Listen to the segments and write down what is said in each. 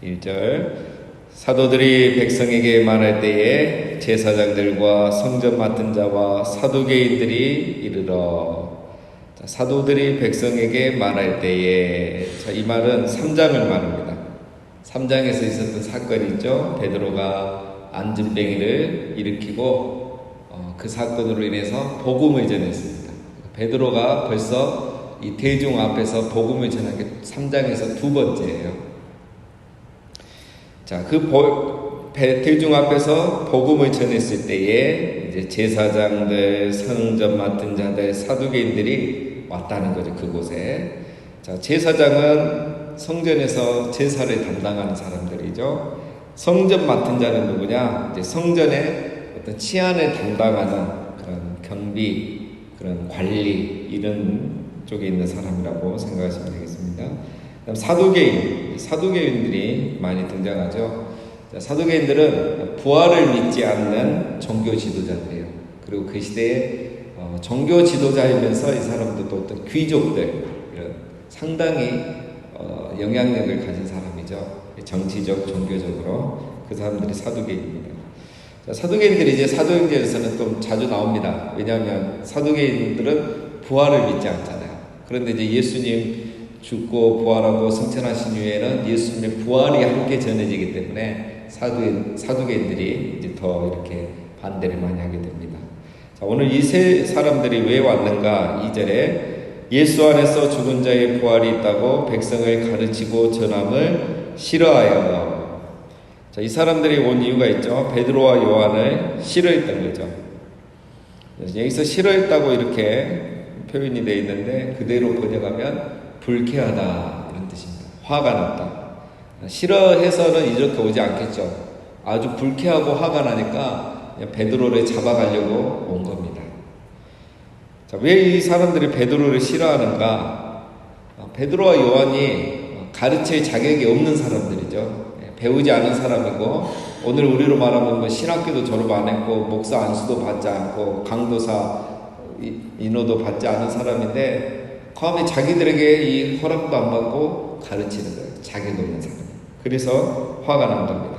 1절 사도들이 백성에게 말할 때에 제사장들과 성전 맡은 자와 사두개인들이 이르러. 자, 사도들이 백성에게 말할 때에, 자, 이 말은 3장을 말합니다. 3장에서 있었던 사건이 있죠. 베드로가 안진뱅이를 일으키고 그 사건으로 인해서 복음을 전했습니다. 베드로가 벌써 이 대중 앞에서 복음을 전한 게 3장에서 두 번째예요. 자, 대중 앞에서 복음을 전했을 때에 이제 제사장들, 성전 맡은 자들, 사두개인들이 왔다는 거죠, 그곳에. 자, 제사장은 성전에서 제사를 담당하는 사람들이죠. 성전 맡은 자는 누구냐? 이제 성전의 어떤 치안을 담당하는 그런 경비, 그런 관리, 이런 쪽에 있는 사람이라고 생각하시면 되겠습니다. 그다음 사두개인들이 많이 등장하죠. 자, 사두개인들은 부활을 믿지 않는 종교 지도자들이에요. 그리고 그 시대에 종교 지도자이면서 이 사람들도 어떤 귀족들, 상당히 영향력을 가진 사람이죠. 정치적, 종교적으로 그 사람들이 사두개인입니다. 자, 사두개인들이 이제 사도행전에서는 좀 자주 나옵니다. 왜냐하면 사두개인들은 부활을 믿지 않잖아요. 그런데 이제 예수님 죽고 부활하고 승천하신 이후에는 예수님의 부활이 함께 전해지기 때문에 사두개인들이 이제 더 이렇게 반대를 많이 하게 됩니다. 자, 오늘 이 세 사람들이 왜 왔는가? 2절에 예수 안에서 죽은 자의 부활이 있다고 백성을 가르치고 전함을 싫어하여. 자, 이 사람들이 온 이유가 있죠. 베드로와 요한을 싫어했던 거죠. 여기서 싫어했다고 이렇게 표현이 되어 있는데 그대로 번역하면 불쾌하다 이런 뜻입니다. 화가 났다. 싫어해서는 이렇게 오지 않겠죠. 아주 불쾌하고 화가 나니까 베드로를 잡아가려고 온 겁니다. 자, 왜 이 사람들이 베드로를 싫어하는가? 베드로와 요한이 가르칠 자격이 없는 사람들이죠. 배우지 않은 사람이고, 오늘 우리로 말하면 뭐 신학교도 졸업 안 했고 목사 안수도 받지 않고 강도사 인호도 받지 않은 사람인데 감히 자기들에게 이 허락도 안 받고 가르치는 거예요. 자격 없는 사람. 그래서 화가 난 겁니다.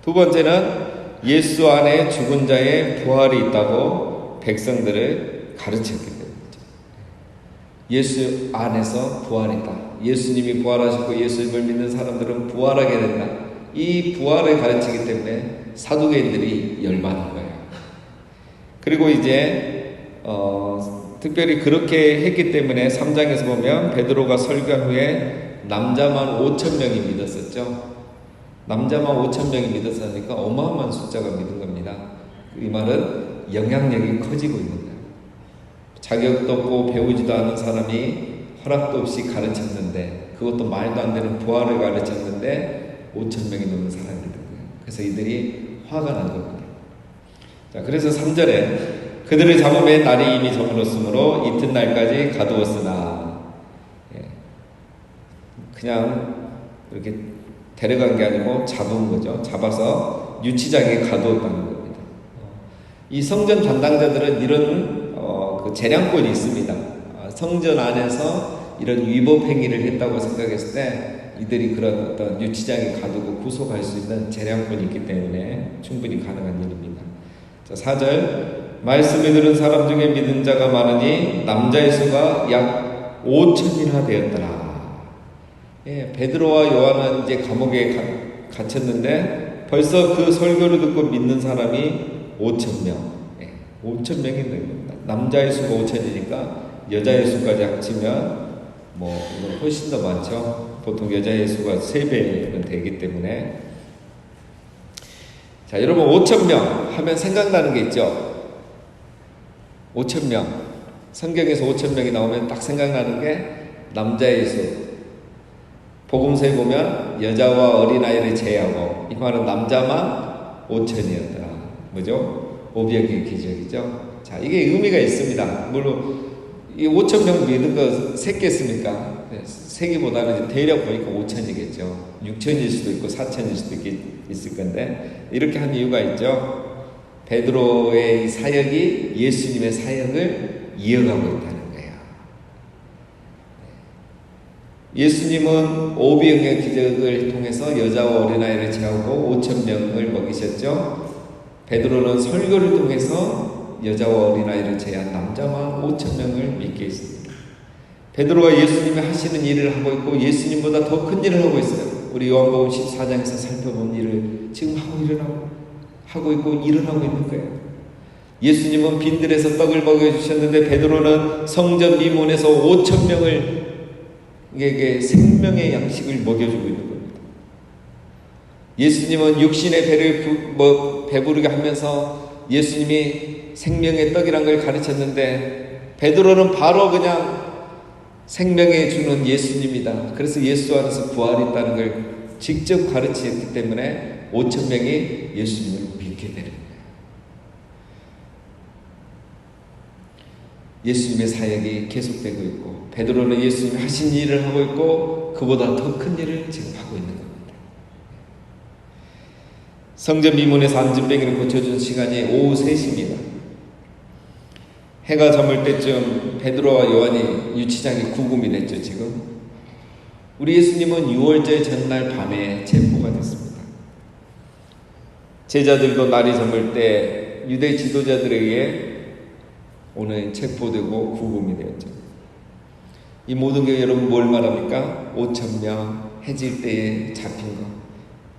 두 번째는 예수 안에 죽은 자의 부활이 있다고 백성들을 가르쳤기 때문이죠. 예수 안에서 부활이 있다. 예수님이 부활하시고 예수님을 믿는 사람들은 부활하게 된다. 이 부활을 가르치기 때문에 사두개인들이 열받은 거예요. 그리고 이제 특별히 그렇게 했기 때문에 3장에서 보면 베드로가 설교한 후에 남자만 5,000명이 믿었었죠. 남자만 5,000명이 믿었으니까 어마어마한 숫자가 믿은 겁니다. 이 말은 영향력이 커지고 있는 거예요. 자격도 없고 배우지도 않은 사람이 허락도 없이 가르쳤는데, 그것도 말도 안 되는 부활을 가르쳤는데 5,000명이 넘는 사람이 된 거예요. 그래서 이들이 화가 난 겁니다. 자, 그래서 3절에 그들을 잡음에 날이 이미 저물었으므로 이튿날까지 가두었으나, 그냥 이렇게 데려간 게 아니고 잡은 거죠. 잡아서 유치장에 가두었다는 겁니다. 이 성전 담당자들은 이런 그 재량권이 있습니다. 성전 안에서 이런 위법 행위를 했다고 생각했을 때 이들이 그런 어떤 유치장에 가두고 구속할 수 있는 재량권이 있기 때문에 충분히 가능한 일입니다. 자, 4절 말씀을 들은 사람 중에 믿은 자가 많으니 남자의 수가 약 5,000이나 되었더라. 베드로와 요한은 이제 감옥에 갇혔는데 벌써 그 설교를 듣고 믿는 사람이 5,000명. 5,000명이 있는 겁니다. 남자의 수가 5,000이니까 여자의 수까지 합치면 이건 훨씬 더 많죠. 보통 여자의 수가 3배는 되기 때문에. 자, 여러분 5,000명 하면 생각나는 게 있죠. 5,000명. 성경에서 5,000명이 나오면 딱 생각나는 게 남자의 수. 복음서에 보면 여자와 어린아이를 제외하고, 이 말은 남자만 5,000이었더라. 뭐죠? 오병이의 기적이죠. 자, 이게 의미가 있습니다. 물론 이 5,000명 믿은 거 셌겠습니까? 세기보다는 대략 보니까 5,000이겠죠. 6,000일 수도 있고 4,000일 수도 있을 건데, 이렇게 한 이유가 있죠. 베드로의 이 사역이 예수님의 사역을 이어가고 있다는 거예요. 예수님은 오병의 기적을 통해서 여자와 어린아이를 제하고 5,000명을 먹이셨죠. 베드로는 설교를 통해서 여자와 어린아이를 제한 남자만 5,000명을 믿게 했습니다. 베드로가 예수님이 하시는 일을 하고 있고 예수님보다 더 큰 일을 하고 있어요. 우리 요한복음 14장에서 살펴본 일을 지금 하고 있고 일어나고 있는 거예요. 예수님은 빈들에서 떡을 먹여주셨는데 베드로는 성전 미문에서 5,000명을 에게 생명의 양식을 먹여주고 있는 겁니다. 예수님은 육신의 배를 배부르게 하면서 예수님이 생명의 떡이란 걸 가르쳤는데 베드로는 바로 그냥 생명에 주는 예수님이다. 그래서 예수 안에서 부활이 있다는 걸 직접 가르치기 때문에 5,000명이 예수님을 믿게 되는 거예요. 예수님의 사역이 계속되고 있고 베드로는 예수님이 하신 일을 하고 있고 그보다 더 큰 일을 지금 하고 있는 겁니다. 성전 미문에서 안진뱅이를 고쳐준 시간이 오후 3시입니다. 해가 저물 때쯤 베드로와 요한이 유치장에 구금이 됐죠. 지금 우리 예수님은 6월절 전날 밤에 체포가 됐습니다. 제자들도 날이 저물 때 유대 지도자들에게 오늘 체포되고 구금이 되었죠. 이 모든 게 여러분 뭘 말합니까? 5,000명 해질 때에 잡힌 것.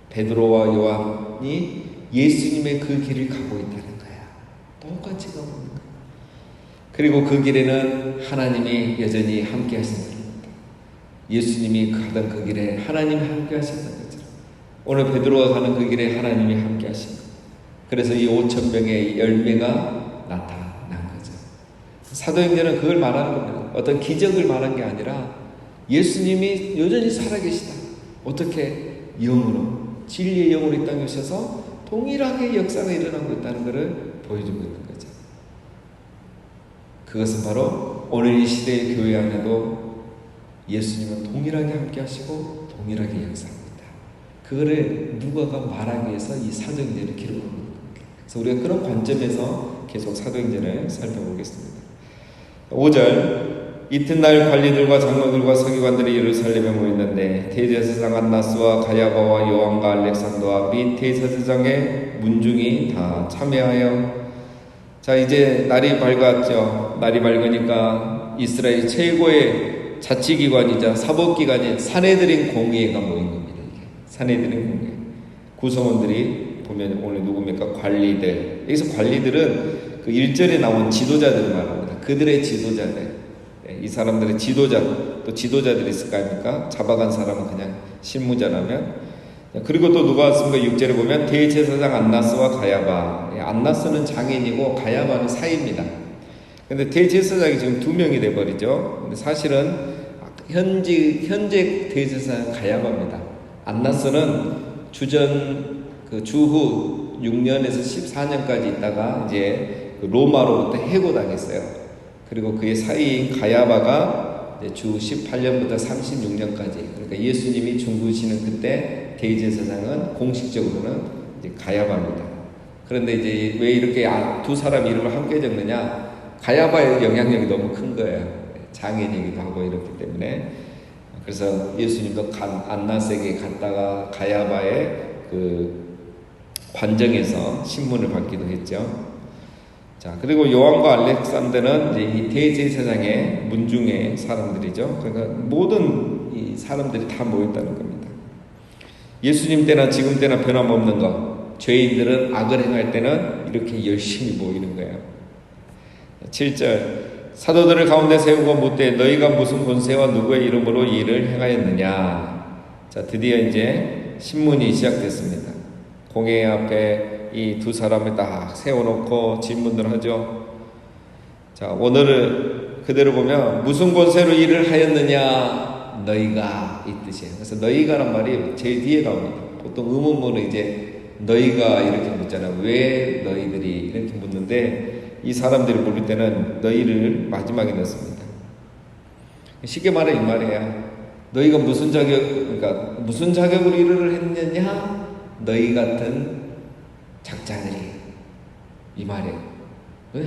베드로와 요한이 예수님의 그 길을 가고 있다는 거야. 똑같이 가고 있는 거야. 그리고 그 길에는 하나님이 여전히 함께 하신다는 겁니다. 예수님이 가던 그 길에 하나님이 함께 하신다는 거죠. 오늘 베드로가 가는 그 길에 하나님이 함께 하신 것. 그래서 이 5,000명의 열매가 나타난 거죠. 사도행전은 그걸 말하는 겁니다. 어떤 기적을 말한 게 아니라 예수님이 여전히 살아계시다. 어떻게? 영으로, 진리의 영으로 이 땅에 오셔서 동일하게 역사가 일어나고 있다는 것을 보여주고 있는 거죠. 그것은 바로 오늘 이 시대의 교회 안에도 예수님은 동일하게 함께 하시고 동일하게 역사합니다. 그거를 누가가 말하기 위해서 이 사도행전을 기록하고 있는 겁니다. 그래서 우리가 그런 관점에서 계속 사도행전을 살펴보겠습니다. 5절 이튿날 관리들과 장로들과 서기관들이 예루살렘에 모였는데 대제사장 안나스와 가야바와 요한과 알렉산더와 및 대제사장의 문중이 다 참여하여 자 이제 날이 밝았죠. 날이 밝으니까 이스라엘 최고의 자치기관이자 사법기관인 산헤드린 공의회가 모인 겁니다. 이게 산헤드린 공의회 구성원들이 보면 오늘 누굽니까? 관리들. 여기서 관리들은 그 1절에 나온 지도자들을 말합니다. 그들의 지도자들. 이 사람들의 지도자, 또 지도자들이 있을 거 아닙니까? 잡아간 사람은 그냥 실무자라면. 그리고 또 누가 왔습니까? 6절에 보면 대제사장 안나스와 가야바. 안나스는 장인이고 가야바는 사이입니다. 근데 대제사장이 지금 2명이 돼버리죠. 근데 사실은 현재 대제사장 가야바입니다. 안나스는 주후 6년에서 14년까지 있다가 이제 로마로부터 해고당했어요. 그리고 그의 사이인 가야바가 주 18년부터 36년까지, 그러니까 예수님이 중구시는 그때 대제사장은 공식적으로는 이제 가야바입니다. 그런데 이제 왜 이렇게 두 사람 이름을 함께 적느냐? 가야바의 영향력이 너무 큰 거예요. 장인이기도 하고 이렇기 때문에. 그래서 예수님도 안나스에게 갔다가 가야바의 그 관정에서 신문을 받기도 했죠. 자, 그리고 요한과 알렉산더는 이제 이 대제사장의 문중의 사람들이죠. 그러니까 모든 이 사람들이 다 모였다는 겁니다. 예수님 때나 지금 때나 변함없는 것. 죄인들은 악을 행할 때는 이렇게 열심히 모이는 거예요. 7절 사도들을 가운데 세우고 묻되 너희가 무슨 권세와 누구의 이름으로 이 일을 행하였느냐. 자, 드디어 이제 신문이 시작됐습니다. 공회 앞에 이 두 사람을 딱 세워놓고 질문을 하죠. 자, 오늘을 그대로 보면 무슨 권세로 일을 하였느냐 너희가 이 뜻이에요. 그래서 너희가란 말이 제일 뒤에 나옵니다. 보통 의문문은 이제 너희가 이렇게 묻잖아요. 왜 너희들이 이렇게 묻는데 이 사람들이 물을 때는 너희를 마지막에 넣습니다. 쉽게 말해 이 말이에요. 너희가 무슨 자격으로 일을 했느냐? 너희 같은 작자들이 이 말이에요.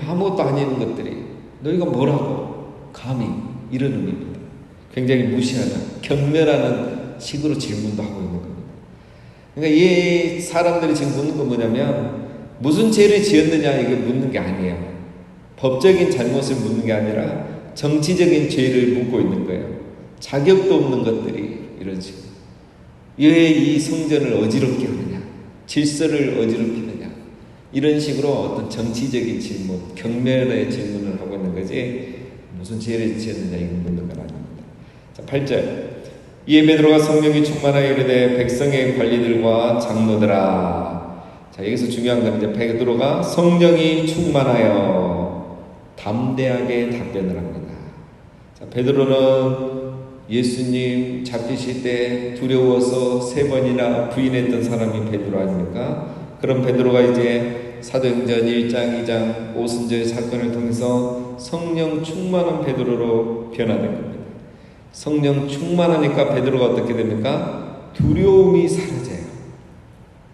아무것도 아닌 것들이 너희가 뭐라고 감히 이런 의미입니다. 굉장히 무시하는, 경멸하는 식으로 질문도 하고 있는 겁니다. 그러니까 이 사람들이 지금 묻는 건 뭐냐면 무슨 죄를 지었느냐 이거 묻는 게 아니에요. 법적인 잘못을 묻는 게 아니라 정치적인 죄를 묻고 있는 거예요. 자격도 없는 것들이 이런 식으로. 왜 이 성전을 어지럽게 하느냐, 질서를 어지럽히느냐, 이런 식으로 어떤 정치적인 질문, 경멸의 질문을 하고 있는 거지 무슨 죄를 지었느냐 이거 묻는 건 아닙니다. 자, 8절. 이에 베드로가 성령이 충만하여 이르되 백성의 관리들과 장로들아. 자, 여기서 중요한 건 이제 베드로가 성령이 충만하여 담대하게 답변을 합니다. 자, 베드로는 예수님 잡히실 때 두려워서 3번이나 부인했던 사람이 베드로 아닙니까? 그럼 베드로가 이제 사도행전 1장, 2장, 오순절 사건을 통해서 성령 충만한 베드로로 변화된 겁니다. 성령 충만하니까 베드로가 어떻게 됩니까? 두려움이 사라져요.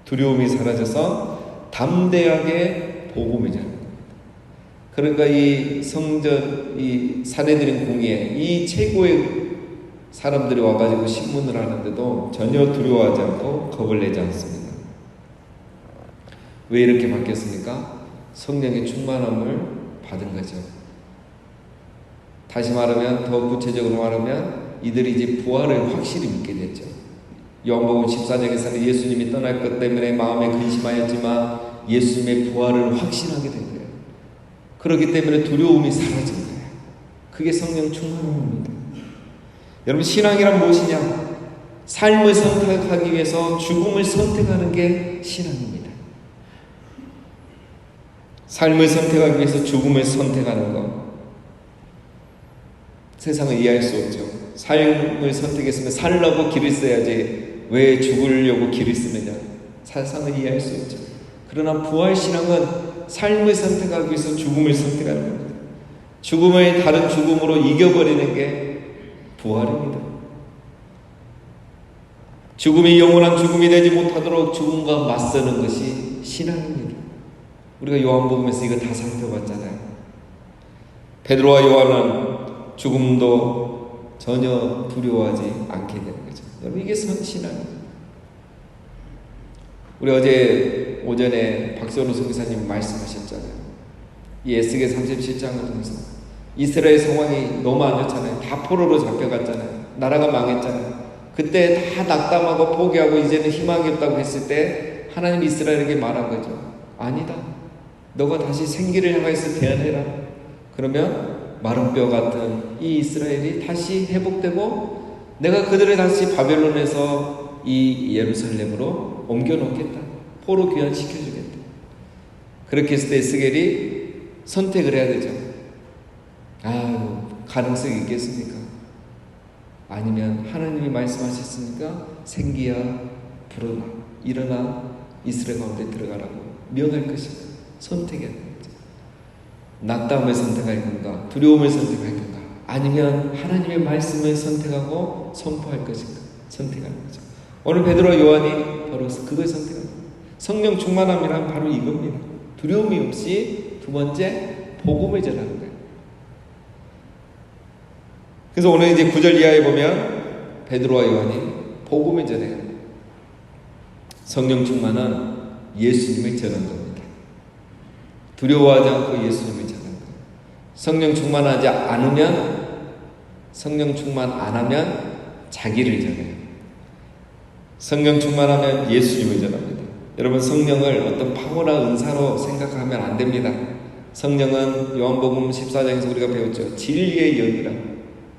두려움이 사라져서 담대하게 복음을 전합니다. 그러니까 이 성전, 이 사내들인 공의에 이 최고의 사람들이 와가지고 신문을 하는데도 전혀 두려워하지 않고 겁을 내지 않습니다. 왜 이렇게 바뀌었습니까? 성령의 충만함을 받은 거죠. 다시 말하면, 더 구체적으로 말하면 이들이 이제 부활을 확실히 믿게 됐죠. 요한복음 14장에서는 예수님이 떠날 것 때문에 마음에 근심하였지만 예수님의 부활을 확신하게 된 거예요. 그렇기 때문에 두려움이 사라진 거예요. 그게 성령 충만함입니다. 여러분, 신앙이란 무엇이냐? 삶을 선택하기 위해서 죽음을 선택하는 게 신앙입니다. 삶을 선택하기 위해서 죽음을 선택하는 것. 세상을 이해할 수 없죠. 삶을 선택했으면 살려고 길을 써야지 왜 죽으려고 길을 쓰느냐. 세상을 이해할 수 없죠. 그러나 부활신앙은 삶을 선택하기 위해서 죽음을 선택하는 겁니다. 죽음을 다른 죽음으로 이겨버리는 게 부활입니다. 죽음이 영원한 죽음이 되지 못하도록 죽음과 맞서는 것이 신앙입니다. 우리가 요한복음에서 이거 다 살펴봤잖아요. 베드로와 요한은 죽음도 전혀 두려워하지 않게 되는 거죠. 여러분, 이게 신앙입니다. 우리 어제 오전에 박선우 선교사님 말씀하셨잖아요. 이 에스겔 37장을 통해서 이스라엘 상황이 너무 안 좋잖아요. 다 포로로 잡혀갔잖아요. 나라가 망했잖아요. 그때 다 낙담하고 포기하고 이제는 희망이 없다고 했을 때 하나님 이스라엘에게 말한 거죠. 아니다. 너가 다시 생기를 향해서 대안해라. 그러면 마른 뼈 같은 이 이스라엘이 다시 회복되고 내가 그들을 다시 바벨론에서 이 예루살렘으로 옮겨놓겠다. 포로 귀환시켜주겠다. 그렇게 했을 때 에스겔이 선택을 해야 되죠. 가능성이 있겠습니까? 아니면 하나님이 말씀하셨으니까 생기야 불어나 일어나 이스라엘 가운데 들어가라고 명할 것인가? 선택해야 되겠죠. 낙담을 선택할 건가? 두려움을 선택할 건가? 아니면 하나님의 말씀을 선택하고 선포할 것인가? 선택하는 거죠. 오늘 베드로와 요한이 바로 그걸 선택합니다. 성령 충만함이란 바로 이겁니다. 두려움이 없이 두 번째 복음을 전하는 거예요. 그래서 오늘 이제 9절 이하에 보면 베드로와 요한이 복음을 전해요. 성령 충만한 예수님을 전한 겁니다. 두려워하지 않고 예수님을 전한 거예요. 성령 충만하지 않으면, 성령 충만 안 하면 자기를 전해요. 성령 충만하면 예수님을 전합니다. 여러분, 성령을 어떤 파워나 은사로 생각하면 안 됩니다. 성령은 요한복음 14장에서 우리가 배웠죠. 진리의 영이라.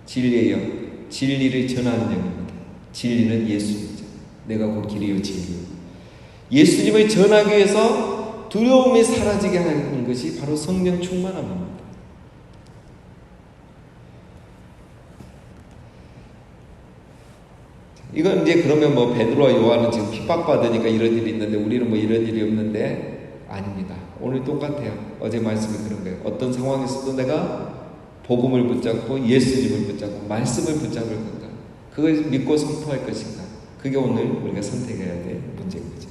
진리의 영. 진리를 전하는 영입니다. 진리는 예수님이죠. 내가 곧 길이요 진리요. 예수님을 전하기 위해서 두려움이 사라지게 하는 것이 바로 성령 충만함입니다. 이건 이제 그러면 뭐 베드로와 요한은 지금 핍박받으니까 이런 일이 있는데 우리는 뭐 이런 일이 없는데, 아닙니다. 오늘 똑같아요. 어제 말씀이 그런 거예요. 어떤 상황에서도 내가 복음을 붙잡고 예수님을 붙잡고 말씀을 붙잡을 건가? 그걸 믿고 선포할 것인가? 그게 오늘 우리가 선택해야 될 문제인 거죠.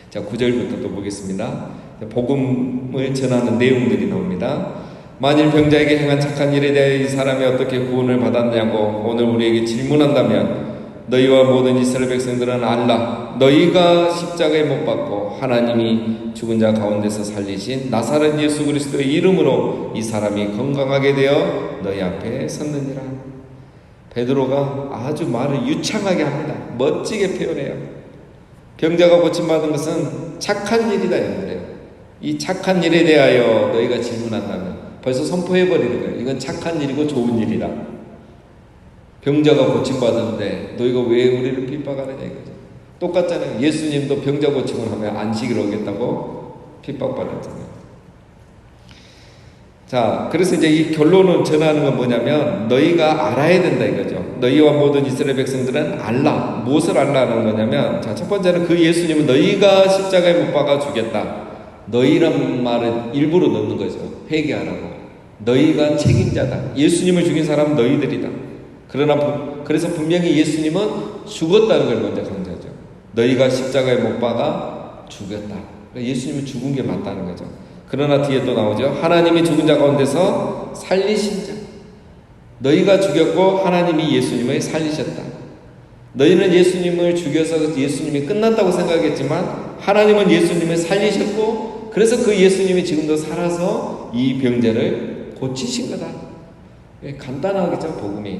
자, 9절부터 또 보겠습니다. 복음을 전하는 내용들이 나옵니다. 만일 병자에게 행한 착한 일에 대해 이 사람이 어떻게 구원을 받았냐고 오늘 우리에게 질문한다면 너희와 모든 이스라엘 백성들은 알라. 너희가 십자가에 못 박고 하나님이 죽은 자 가운데서 살리신 나사렛 예수 그리스도의 이름으로 이 사람이 건강하게 되어 너희 앞에 섰느니라. 베드로가 아주 말을 유창하게 합니다. 멋지게 표현해요. 병자가 고침받은 것은 착한 일이다 이거예요. 이 착한 일에 대하여 너희가 질문한다면 벌써 선포해버리는 거예요. 이건 착한 일이고 좋은 일이다. 병자가 고침받았는데 너희가 왜 우리를 핍박하느냐 이거죠. 똑같잖아요. 예수님도 병자 고침을 하면 안식을 오겠다고 핍박받았잖아요. 자, 그래서 이제 이 결론을 전하는 건 뭐냐면 너희가 알아야 된다 이거죠. 너희와 모든 이스라엘 백성들은 알라. 무엇을 알라는 거냐면 자, 첫 번째는 그 예수님은 너희가 십자가에 못 박아 주겠다. 너희란 말은 일부러 넣는 거죠. 회개하라고. 너희가 책임자다. 예수님을 죽인 사람은 너희들이다. 그래서 분명히 예수님은 죽었다는 걸 먼저 강조하죠. 너희가 십자가에 못 박아 죽였다. 예수님은 죽은 게 맞다는 거죠. 그러나 뒤에 또 나오죠. 하나님이 죽은 자 가운데서 살리신 자. 너희가 죽였고 하나님이 예수님을 살리셨다. 너희는 예수님을 죽여서 예수님이 끝났다고 생각했지만 하나님은 예수님을 살리셨고 그래서 그 예수님이 지금도 살아서 이 병자를 고치신 거다. 간단하겠죠, 복음이.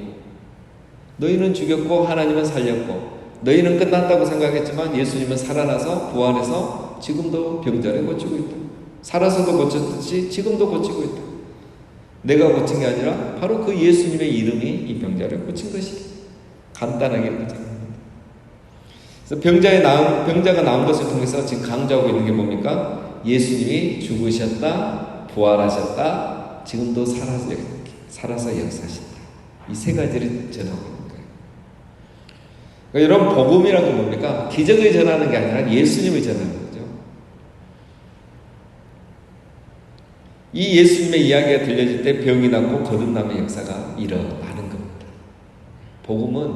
너희는 죽였고 하나님은 살렸고 너희는 끝났다고 생각했지만 예수님은 살아나서 부활해서 지금도 병자를 고치고 있다. 살아서도 고쳤듯이 지금도 고치고 있다. 내가 고친 게 아니라 바로 그 예수님의 이름이 이 병자를 고친 것이 간단하게 그렇잖아요. 그래서 병자가 나온 것을 통해서 지금 강조하고 있는 게 뭡니까? 예수님이 죽으셨다, 부활하셨다, 지금도 살아서 역사하신다. 이 세 가지를 전하고 있는 거예요. 그러니까 이런 복음이라는 건 뭡니까? 기적을 전하는 게 아니라 예수님을 전하는 거죠. 이 예수님의 이야기가 들려질 때 병이 낫고 거듭남의 역사가 일어나는 겁니다. 복음은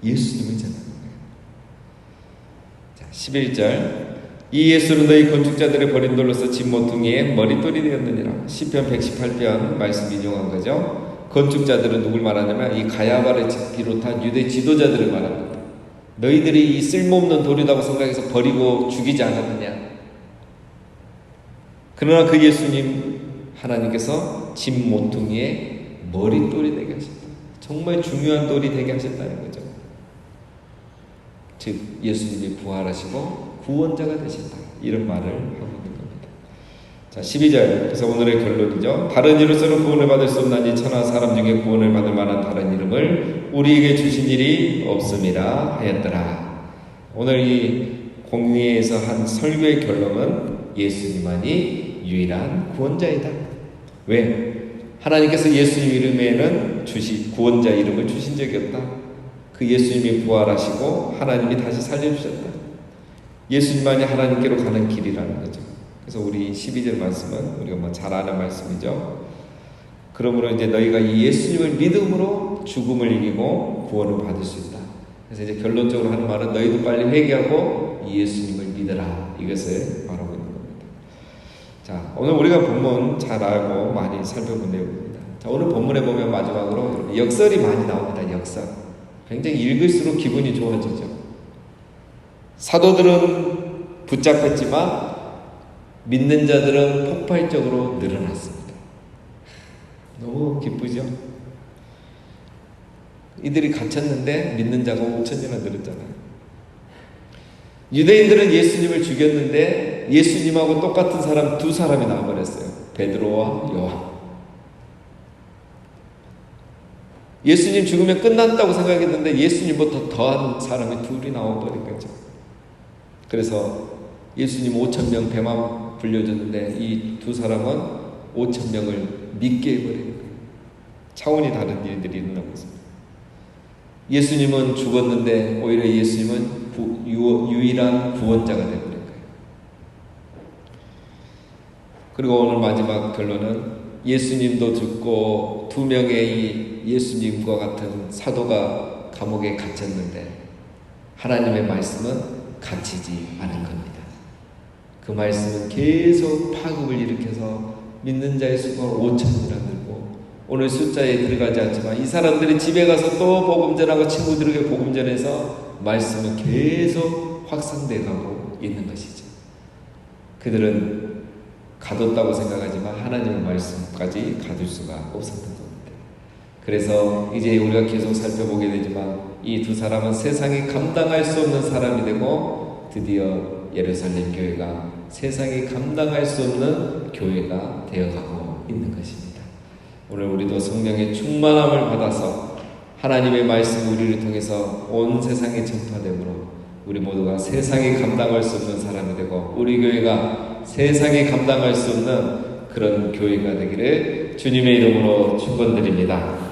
예수님을 전하는 거예요. 자, 11절 이 예수는 너희 건축자들의 버린 돌로서 집 모퉁이의 머릿돌이 되었느니라. 시편 118편 말씀 인용한 거죠. 건축자들은 누굴 말하냐면 이 가야바를 비롯한 유대 지도자들을 말합니다. 너희들이 이 쓸모없는 돌이라고 생각해서 버리고 죽이지 않았느냐. 그러나 그 예수님 하나님께서 집 모퉁이의 머릿돌이 되게 하셨다. 정말 중요한 돌이 되게 하셨다는 거죠. 즉 예수님이 부활하시고 구원자가 되신다. 이런 말을 하고 있는 겁니다. 자, 12절. 그래서 오늘의 결론이죠. 다른 이로서는 구원을 받을 수 없나니 천하 사람 중에 구원을 받을 만한 다른 이름을 우리에게 주신 일이 없음이라 하였더라. 오늘 이 공회에서 한 설교의 결론은 예수님만이 유일한 구원자이다. 왜? 하나님께서 예수님 이름에는 구원자 이름을 주신 적이 없다. 그 예수님이 부활하시고 하나님이 다시 살려주셨다. 예수님만이 하나님께로 가는 길이라는 거죠. 그래서 우리 12절 말씀은 우리가 잘 아는 말씀이죠. 그러므로 이제 너희가 이 예수님을 믿음으로 죽음을 이기고 구원을 받을 수 있다. 그래서 이제 결론적으로 하는 말은 너희도 빨리 회개하고 이 예수님을 믿으라. 이것을 말하고 있는 겁니다. 자, 오늘 우리가 본문 잘 알고 많이 살펴본 내용입니다. 자, 오늘 본문에 보면 마지막으로 역설이 많이 나옵니다. 역설. 굉장히 읽을수록 기분이 좋아지죠. 사도들은 붙잡혔지만 믿는 자들은 폭발적으로 늘어났습니다. 너무 기쁘죠? 이들이 갇혔는데 믿는 자가 5천이나 늘었잖아요. 유대인들은 예수님을 죽였는데 예수님하고 똑같은 사람 두 사람이 나와버렸어요. 베드로와 요한. 예수님 죽으면 끝났다고 생각했는데 예수님보다 더한 사람이 둘이 나와버린 거죠. 그래서 예수님 5,000명 배만 불려줬는데 이 두 사람은 5,000명을 믿게 해버리는 거예요. 차원이 다른 일들이 일어나고 있습니다. 예수님은 죽었는데 오히려 예수님은 유일한 구원자가 되어버린 거예요. 그리고 오늘 마지막 결론은 예수님도 죽고 두 명의 이 예수님과 같은 사도가 감옥에 갇혔는데 하나님의 말씀은 갇히지 않은 겁니다. 그 말씀은 계속 파국을 일으켜서 믿는 자의 수가 5천이나 늘고, 오늘 숫자에 들어가지 않지만 이 사람들이 집에 가서 또 복음 전하고 친구들에게 복음 전해서 말씀은 계속 확산돼 가고 있는 것이죠. 그들은 가뒀다고 생각하지만 하나님의 말씀까지 가둘 수가 없었던 겁니다. 그래서 이제 우리가 계속 살펴보게 되지만 이 두 사람은 세상이 감당할 수 없는 사람이 되고, 드디어 예루살렘 교회가 세상이 감당할 수 없는 교회가 되어가고 있는 것입니다. 오늘 우리도 성령의 충만함을 받아서 하나님의 말씀 우리를 통해서 온 세상에 전파되므로 우리 모두가 세상이 감당할 수 없는 사람이 되고, 우리 교회가 세상이 감당할 수 없는 그런 교회가 되기를 주님의 이름으로 축원드립니다.